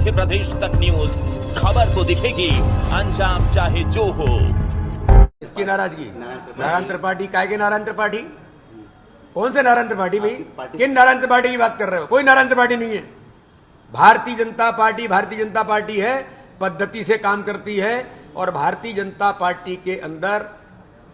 मध्य प्रदेश तक न्यूज, खबर को दिखेगी अंजाम चाहे जो हो। इसकी नाराजगी नारायण त्रिपाठी, काय के नारायण त्रिपाठी? कौन से नारायण त्रिपाठी भाई? किन नारायण त्रिपाठी की बात कर रहे हो? कोई नारायण त्रिपाठी नहीं है। भारतीय जनता पार्टी है, पद्धति से काम करती है और भारतीय जनता पार्टी के अंदर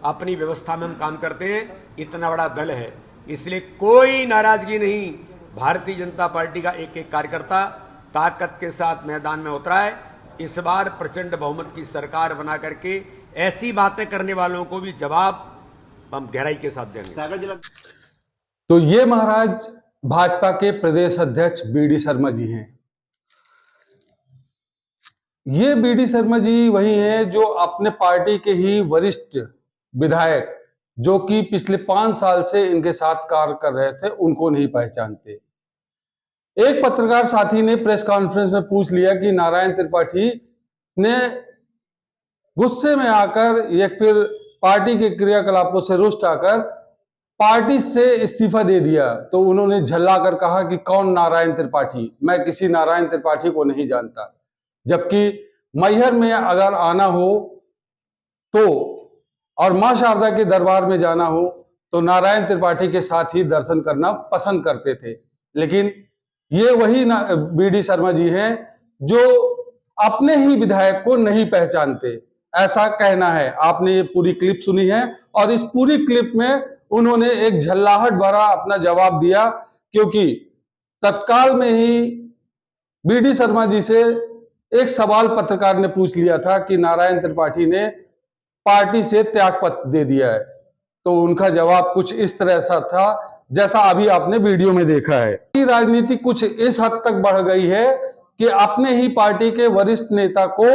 अपनी व्यवस्था में हम काम करते हैं। इतना बड़ा दल है, इसलिए कोई नाराजगी नहीं। भारतीय जनता पार्टी का एक एक कार्यकर्ता ताकत के साथ मैदान में उतरा है। इस बार प्रचंड बहुमत की सरकार बना करके ऐसी बातें करने वालों को भी जवाब हम गहराई के साथ देंगे। तो ये महाराज भाजपा के प्रदेश अध्यक्ष बीडी शर्मा जी हैं। ये बीडी शर्मा जी वही हैं जो अपने पार्टी के ही वरिष्ठ विधायक, जो कि पिछले 5 साल से इनके साथ कार्य कर रहे थे, उनको नहीं पहचानते। एक पत्रकार साथी ने प्रेस कॉन्फ्रेंस में पूछ लिया कि नारायण त्रिपाठी ने गुस्से में आकर या फिर पार्टी के क्रियाकलापों से रुष्ट आकर पार्टी से इस्तीफा दे दिया, तो उन्होंने झल्लाकर कहा कि कौन नारायण त्रिपाठी? मैं किसी नारायण त्रिपाठी को नहीं जानता। जबकि मैहर में अगर आना हो तो और मां शारदा के दरबार में जाना हो तो नारायण त्रिपाठी के साथ ही दर्शन करना पसंद करते थे। लेकिन ये वही बीडी शर्मा जी हैं जो अपने ही विधायक को नहीं पहचानते, ऐसा कहना है। आपने ये पूरी क्लिप सुनी है और इस पूरी क्लिप में उन्होंने एक झल्लाहट भरा अपना जवाब दिया, क्योंकि तत्काल में ही बीडी शर्मा जी से एक सवाल पत्रकार ने पूछ लिया था कि नारायण त्रिपाठी ने पार्टी से त्यागपत्र दे दिया है, तो उनका जवाब कुछ इस तरह सा था जैसा अभी आपने वीडियो में देखा है। राजनीति कुछ इस हद तक बढ़ गई है कि अपने ही पार्टी के वरिष्ठ नेता को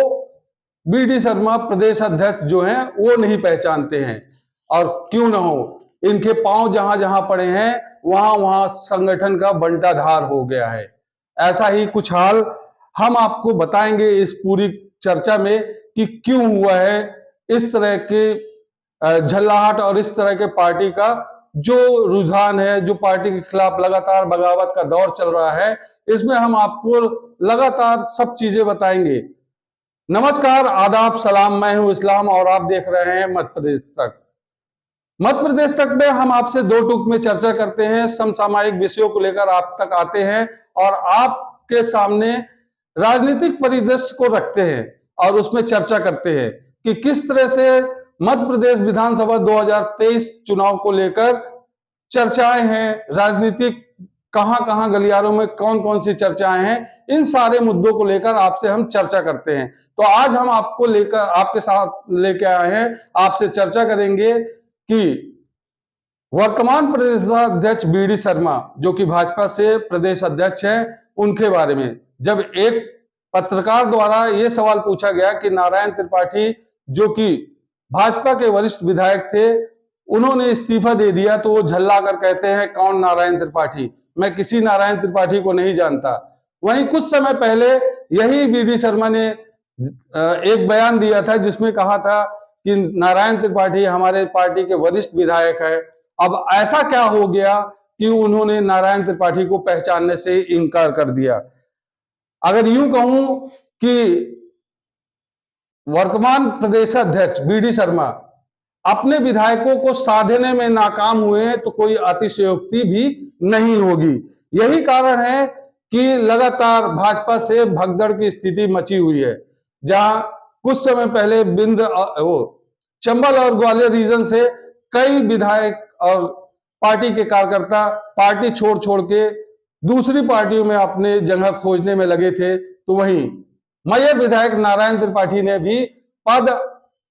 बीडी शर्मा प्रदेश अध्यक्ष जो हैं वो नहीं पहचानते हैं। और क्यों ना हो, इनके पांव जहां जहां पड़े हैं वहां वहां संगठन का बंटाधार हो गया है। ऐसा ही कुछ हाल हम आपको बताएंगे इस पूरी चर्चा में कि क्यों हुआ है इस तरह के झल्लाहट और इस तरह के पार्टी का जो रुझान है, जो पार्टी के खिलाफ लगातार बगावत का दौर चल रहा है। इसमें हम आपको लगातार सब चीजें बताएंगे। नमस्कार, आदाब, सलाम, मैं हूं इस्लाम और आप देख रहे हैं मध्य प्रदेश तक। मध्य प्रदेश तक में हम आपसे दो टूक में चर्चा करते हैं, समसामयिक विषयों को लेकर आप तक आते हैं और आपके सामने राजनीतिक परिदृश्य को रखते हैं और उसमें चर्चा करते हैं कि किस तरह से मध्य प्रदेश विधानसभा 2023 चुनाव को लेकर चर्चाएं हैं, राजनीतिक कहां कहां गलियारों में कौन कौन सी चर्चाएं हैं, इन सारे मुद्दों को लेकर आपसे हम चर्चा करते हैं। तो आज हम आपको लेकर आपके साथ लेके आए हैं, आपसे चर्चा करेंगे कि वर्तमान प्रदेशाध्यक्ष बीडी शर्मा जो कि भाजपा से प्रदेश अध्यक्ष हैं, उनके बारे में। जब एक पत्रकार द्वारा यह सवाल पूछा गया कि नारायण त्रिपाठी जो कि भाजपा के वरिष्ठ विधायक थे, उन्होंने इस्तीफा दे दिया, तो वो झल्ला कर कहते हैं कौन नारायण त्रिपाठी? मैं किसी नारायण त्रिपाठी को नहीं जानता। वहीं कुछ समय पहले यही बीडी शर्मा ने एक बयान दिया था जिसमें कहा था कि नारायण त्रिपाठी हमारे पार्टी के वरिष्ठ विधायक है। अब ऐसा क्या हो गया कि उन्होंने नारायण त्रिपाठी को पहचानने से इनकार कर दिया? अगर यूं कहूं कि वर्तमान प्रदेशाध्यक्ष बीडी शर्मा अपने विधायकों को साधने में नाकाम हुए हैं तो कोई अतिशयोक्ति भी नहीं होगी। यही कारण है कि लगातार भाजपा से भगदड़ की स्थिति मची हुई है, जहां कुछ समय पहले चंबल और ग्वालियर रीजन से कई विधायक और पार्टी के कार्यकर्ता पार्टी छोड़ छोड़ के दूसरी पार्टियों में अपने जगह खोजने में लगे थे। तो वहीं मैहर विधायक नारायण त्रिपाठी ने भी पद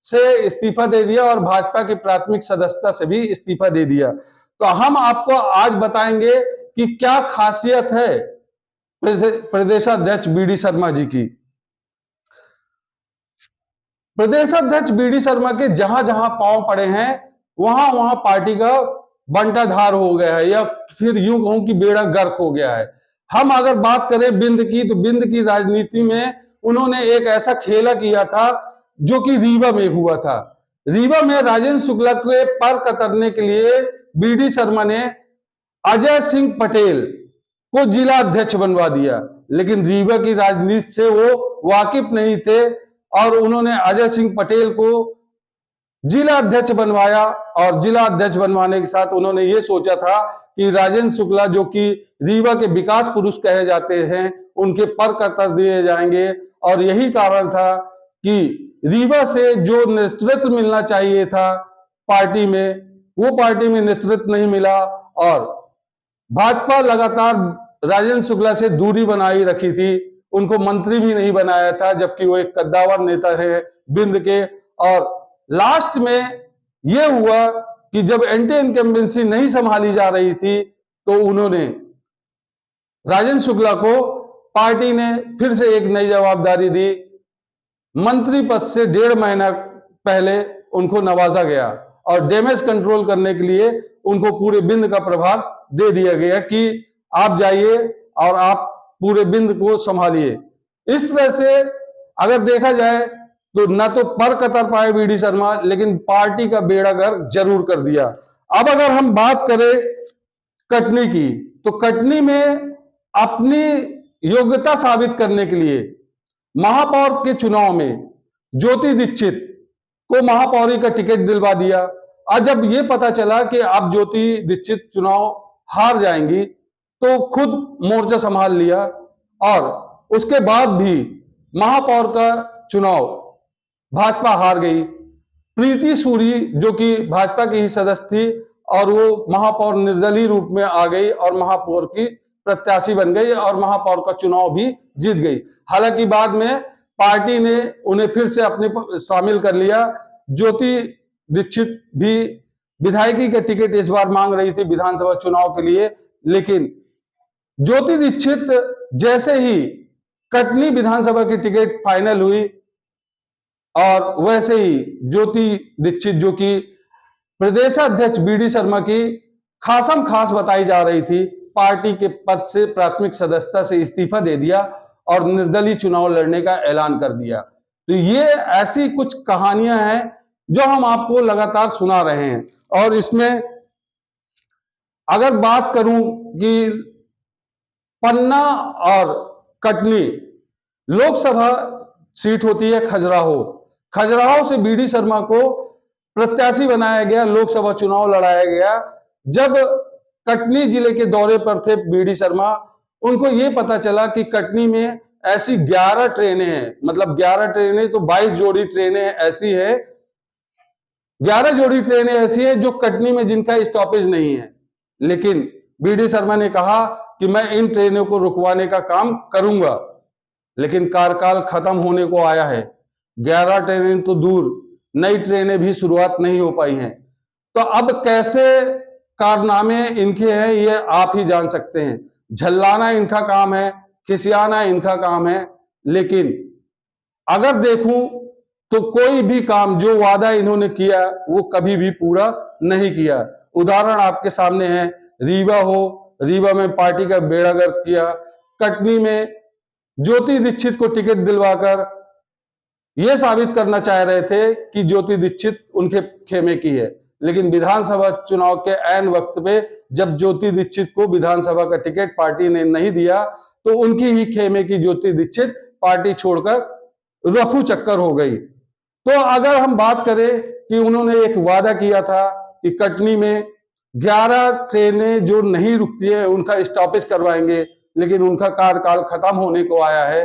से इस्तीफा दे दिया और भाजपा की प्राथमिक सदस्यता से भी इस्तीफा दे दिया। तो हम आपको आज बताएंगे कि क्या खासियत है प्रदेशाध्यक्ष बीडी शर्मा जी की। प्रदेशाध्यक्ष बीडी शर्मा के जहां जहां पांव पड़े हैं वहां वहां पार्टी का बंटाधार हो गया है, या फिर यूं कहूं कि बेड़ा गर्क हो गया है। हम अगर बात करें बिंद की, तो बिंद की राजनीति में उन्होंने एक ऐसा खेला किया था जो कि रीवा में हुआ था। रीवा में राजेंद्र शुक्ला के पर कतरने के लिए बीडी शर्मा ने अजय सिंह पटेल को जिला अध्यक्ष बनवा दिया। लेकिन रीवा की राजनीति से वो वाकिफ नहीं थे और उन्होंने अजय सिंह पटेल को जिला अध्यक्ष बनवाया। और जिला अध्यक्ष बनवाने के साथ उन्होंने ये सोचा था कि राजेंद्र शुक्ला, जो कि रीवा के विकास पुरुष कहे जाते हैं, उनके पर कतर दिए जाएंगे। और यही कारण था कि रीवा से जो नेतृत्व मिलना चाहिए था पार्टी में, वो पार्टी में नेतृत्व नहीं मिला। और भाजपा लगातार राजेंद्र शुक्ला से दूरी बनाई रखी थी, उनको मंत्री भी नहीं बनाया था, जबकि वो एक कद्दावर नेता है बिंद के। और लास्ट में यह हुआ कि जब एंटी इनकम्बेंसी नहीं संभाली जा रही थी तो उन्होंने राजेंद्र शुक्ला को पार्टी ने फिर से एक नई जवाबदारी दी। मंत्री पद से 1.5 महीना पहले उनको नवाजा गया और डैमेज कंट्रोल करने के लिए उनको पूरे बिंद का प्रभार दे दिया गया कि आप जाइए और आप पूरे बिंद को संभालिए। इस तरह से अगर देखा जाए तो न तो पर कतर पाए बीडी शर्मा, लेकिन पार्टी का बेड़ा गर्क जरूर कर दिया। अब अगर हम बात करें कटनी की, तो कटनी में अपनी योग्यता साबित करने के लिए महापौर के चुनाव में ज्योति दीक्षित को महापौरी का टिकट दिलवा दिया। और जब यह पता चला कि अब ज्योति दीक्षित चुनाव हार जाएंगी तो खुद मोर्चा संभाल लिया। और उसके बाद भी महापौर का चुनाव भाजपा हार गई। प्रीति सूरी, जो कि भाजपा की ही सदस्य थी, और वो महापौर निर्दलीय रूप में आ गई और महापौर की प्रत्याशी बन गई और महापौर का चुनाव भी जीत गई। हालांकि बाद में पार्टी ने उन्हें फिर से अपने शामिल कर लिया। ज्योति दीक्षित भी विधायकी का टिकट इस बार मांग रही थी विधानसभा चुनाव के लिए, लेकिन ज्योति दीक्षित जैसे ही कटनी विधानसभा की टिकट फाइनल हुई, और वैसे ही ज्योति दीक्षित, जो कि प्रदेशाध्यक्ष बीडी शर्मा की खासम खास बताई जा रही थी, पार्टी के पद से प्राथमिक सदस्यता से इस्तीफा दे दिया और निर्दलीय चुनाव लड़ने का ऐलान कर दिया। तो ये ऐसी कुछ कहानियां हैं जो हम आपको लगातार सुना रहे हैं। और इसमें अगर बात करूं कि पन्ना और कटनी लोकसभा सीट होती है खजुराहो, खजुराहो से बीडी शर्मा को प्रत्याशी बनाया गया, लोकसभा चुनाव लड़ाया गया। जब कटनी जिले के दौरे पर थे बीडी शर्मा, उनको यह पता चला कि कटनी में ऐसी 11 ट्रेनें हैं, मतलब 11 ट्रेनें तो 22 जोड़ी ट्रेनें ऐसी है, 11 जोड़ी ट्रेनें ऐसी है जो कटनी में जिनका स्टॉपेज नहीं है। लेकिन बीडी शर्मा ने कहा कि मैं इन ट्रेनों को रुकवाने का काम करूंगा, लेकिन कार्यकाल खत्म होने को आया है। 11 ट्रेनें तो दूर, नई ट्रेनें भी शुरुआत नहीं हो पाई हैं। तो अब कैसे कारनामे इनके हैं ये आप ही जान सकते हैं। झल्लाना इनका काम है, खिसियाना इनका काम है। लेकिन अगर देखूं तो कोई भी काम जो वादा इन्होंने किया वो कभी भी पूरा नहीं किया। उदाहरण आपके सामने है, रीवा हो, रीवा में पार्टी का बेड़ा गर्क किया, कटनी में ज्योति दीक्षित को टिकट दिलवाकर यह साबित करना चाह रहे थे कि ज्योति दीक्षित उनके खेमे की है। लेकिन विधानसभा चुनाव के ऐन वक्त पे जब ज्योति दीक्षित को विधानसभा का टिकट पार्टी ने नहीं दिया तो उनकी ही खेमे की ज्योति दीक्षित पार्टी छोड़कर रफू चक्कर हो गई। तो अगर हम बात करें कि उन्होंने एक वादा किया था कि कटनी में 11 ट्रेनें जो नहीं रुकती है उनका स्टॉपेज करवाएंगे, लेकिन उनका कार्यकाल खत्म होने को आया है।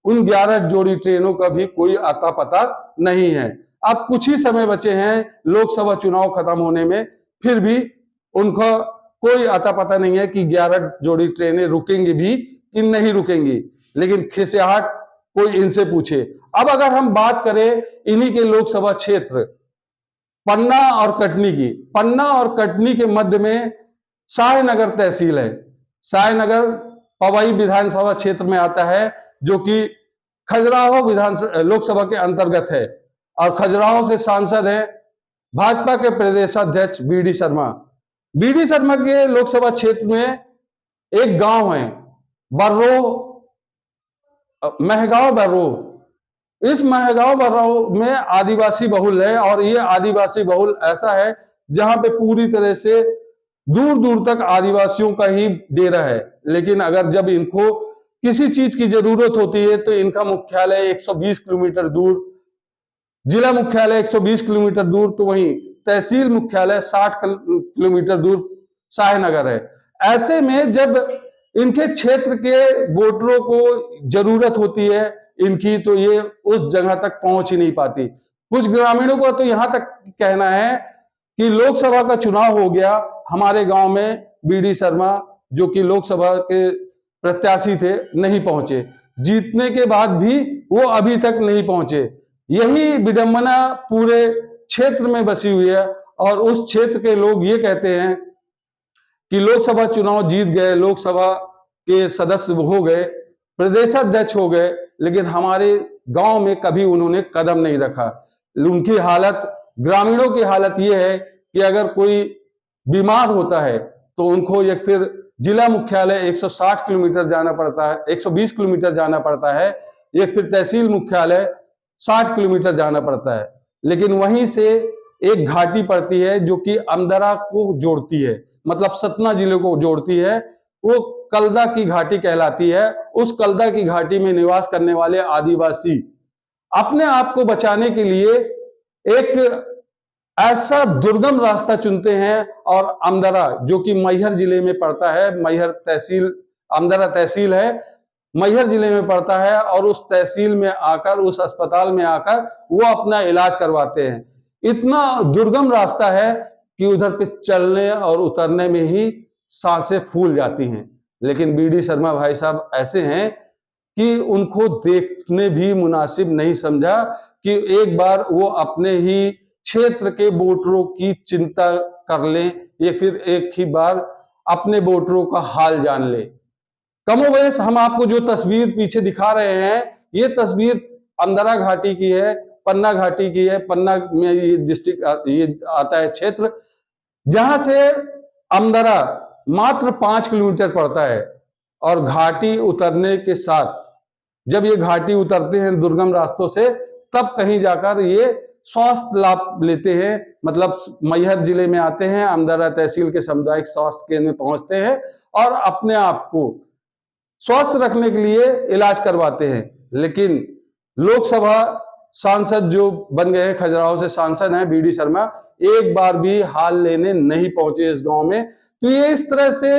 उन 11 जोड़ी ट्रेनों का भी कोई आता पता नहीं है। अब कुछ ही समय बचे हैं लोकसभा चुनाव खत्म होने में, फिर भी उनका कोई आता पता नहीं है कि 11 जोड़ी ट्रेनें रुकेंगी भी कि नहीं रुकेंगी। लेकिन खिसियाहट कोई इनसे पूछे। अब अगर हम बात करें इन्हीं के लोकसभा क्षेत्र पन्ना और कटनी की, पन्ना और कटनी के मध्य में शाहनगर तहसील है। शाहनगर पवई विधानसभा क्षेत्र में आता है, जो कि खजुराहो विधानसभा लोकसभा के अंतर्गत है। और खजुराहो से सांसद है भाजपा के प्रदेशाध्यक्ष बीडी शर्मा। बीडी शर्मा के लोकसभा क्षेत्र में एक गांव है बर्रो, महगांव बर्रो। इस महगांव बर्रो में आदिवासी बहुल है, और ये आदिवासी बहुल ऐसा है जहां पे पूरी तरह से दूर दूर तक आदिवासियों का ही डेरा है। लेकिन अगर जब इनको किसी चीज की जरूरत होती है तो इनका मुख्यालय 120 किलोमीटर दूर, जिला मुख्यालय 120 किलोमीटर दूर, तो वहीं तहसील मुख्यालय 60 किलोमीटर दूर शाहनगर है। ऐसे में जब इनके क्षेत्र के वोटरों को जरूरत होती है इनकी, तो ये उस जगह तक पहुंच ही नहीं पाती। कुछ ग्रामीणों का तो यहां तक कहना है कि लोकसभा का चुनाव हो गया, हमारे गांव में बीडी शर्मा जो कि लोकसभा के प्रत्याशी थे नहीं पहुंचे, जीतने के बाद भी वो अभी तक नहीं पहुंचे। यही विडंबना पूरे क्षेत्र में बसी हुई है और उस क्षेत्र के लोग ये कहते हैं कि लोकसभा चुनाव जीत गए, लोकसभा के सदस्य हो गए, प्रदेशाध्यक्ष हो गए, लेकिन हमारे गांव में कभी उन्होंने कदम नहीं रखा। उनकी हालत, ग्रामीणों की हालत यह है कि अगर कोई बीमार होता है तो उनको या फिर जिला मुख्यालय 160 किलोमीटर जाना पड़ता है, 120 किलोमीटर जाना पड़ता है, या फिर तहसील मुख्यालय 60 किलोमीटर जाना पड़ता है। लेकिन वहीं से एक घाटी पड़ती है जो कि अमदरा को जोड़ती है, मतलब सतना जिले को जोड़ती है, वो कलदा की घाटी कहलाती है। उस कलदा की घाटी में निवास करने वाले आदिवासी अपने आप को बचाने के लिए एक ऐसा दुर्गम रास्ता चुनते हैं और अमदरा जो कि मैहर जिले में पड़ता है, मैहर तहसील, अमदरा तहसील है, मैहर जिले में पड़ता है, और उस तहसील में आकर, उस अस्पताल में आकर वो अपना इलाज करवाते हैं। इतना दुर्गम रास्ता है कि उधर पे चलने और उतरने में ही सांसें फूल जाती हैं। लेकिन बीडी शर्मा भाई साहब ऐसे हैं कि उनको देखने भी मुनासिब नहीं समझा कि एक बार वो अपने ही क्षेत्र के वोटरों की चिंता कर लें या फिर एक ही बार अपने वोटरों का हाल जान ले। कमोबेश हम आपको जो तस्वीर पीछे दिखा रहे हैं, ये तस्वीर अमदरा घाटी की है, पन्ना घाटी की है। पन्ना में ये डिस्ट्रिक्ट, ये आता है क्षेत्र, जहां से अमदरा मात्र 5 किलोमीटर पड़ता है। और घाटी उतरने के साथ, जब ये घाटी उतरते हैं दुर्गम रास्तों से, तब कहीं जाकर ये स्वास्थ्य लाभ लेते हैं। मतलब मैहर जिले में आते हैं, अमदरा तहसील के सामुदायिक स्वास्थ्य केंद्र में पहुंचते हैं और अपने आप को स्वस्थ रखने के लिए इलाज करवाते हैं। लेकिन लोकसभा सांसद जो बन गए, खजुराहो से सांसद हैं बीडी शर्मा, एक बार भी हाल लेने नहीं पहुंचे इस गांव में। तो ये इस तरह से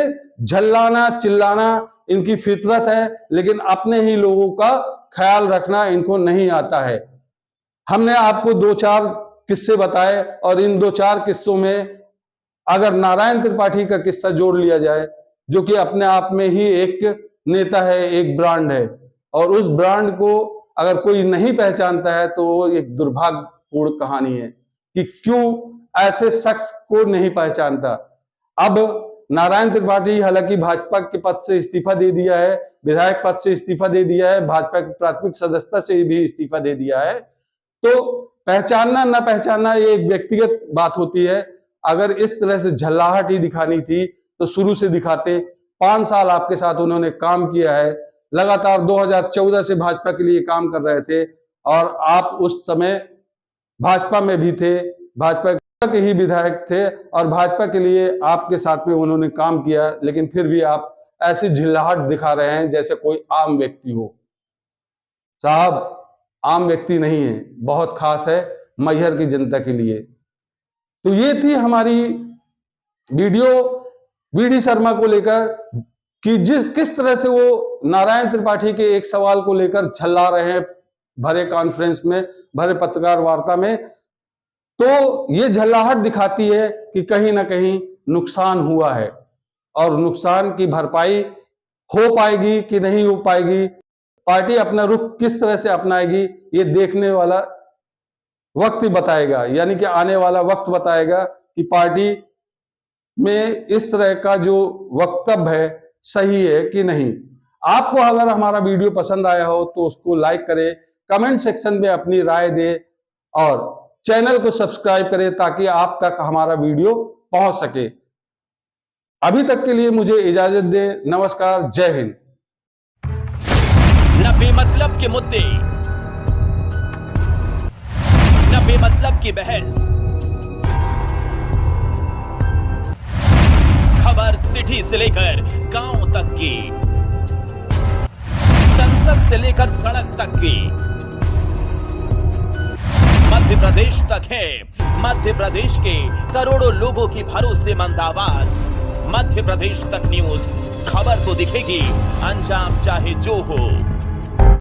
झल्लाना चिल्लाना इनकी फितरत है, लेकिन अपने ही लोगों का ख्याल रखना इनको नहीं आता है। हमने आपको 2-4 किस्से बताए और इन 2-4 किस्सों में अगर नारायण त्रिपाठी का किस्सा जोड़ लिया जाए, जो कि अपने आप में ही एक नेता है, एक ब्रांड है, और उस ब्रांड को अगर कोई नहीं पहचानता है तो वो एक दुर्भाग्यपूर्ण कहानी है कि क्यों ऐसे शख्स को नहीं पहचानता। अब नारायण त्रिपाठी हालांकि भाजपा के पद से इस्तीफा दे दिया है, विधायक पद से इस्तीफा दे दिया है, भाजपा की प्राथमिक सदस्यता से भी इस्तीफा दे दिया है, तो पहचानना न पहचानना ये एक व्यक्तिगत बात होती है। अगर इस तरह से झल्लाहट ही दिखानी थी तो शुरू से दिखाते। 5 साल आपके साथ उन्होंने काम किया है, लगातार 2014 से भाजपा के लिए काम कर रहे थे और आप उस समय भाजपा में भी थे, भाजपा के ही विधायक थे और भाजपा के लिए आपके साथ में उन्होंने काम किया। लेकिन फिर भी आप ऐसी झिल्लाहट दिखा रहे हैं जैसे कोई आम व्यक्ति हो। साहब, आम व्यक्ति नहीं है, बहुत खास है मैहर की जनता के लिए। तो ये थी हमारी वीडियो बीडी शर्मा को लेकर कि किस तरह से वो नारायण त्रिपाठी के एक सवाल को लेकर झल्ला रहे हैं भरे कॉन्फ्रेंस में, भरे पत्रकार वार्ता में। तो ये झल्लाहट दिखाती है कि कहीं ना कहीं नुकसान हुआ है और नुकसान की भरपाई हो पाएगी कि नहीं हो पाएगी, पार्टी अपना रुख किस तरह से अपनाएगी, ये देखने वाला वक्त ही बताएगा। यानी कि आने वाला वक्त बताएगा कि पार्टी में इस तरह का जो वक्तव्य है सही है कि नहीं। आपको अगर हमारा वीडियो पसंद आया हो तो उसको लाइक करें, कमेंट सेक्शन में अपनी राय दें और चैनल को सब्सक्राइब करें ताकि आप तक हमारा वीडियो पहुंच सके। अभी तक के लिए मुझे इजाजत दें। नमस्कार, जय हिंद। न बेमतलब के मुद्दे, न बेमतलब की बहस, खबर सिटी से लेकर गांव तक की, संसद से लेकर सड़क तक की, मध्य प्रदेश तक है। मध्य प्रदेश के करोड़ों लोगों की भरोसेमंद आवाज। मध्य प्रदेश तक न्यूज, खबर तो दिखेगी, अंजाम चाहे जो हो।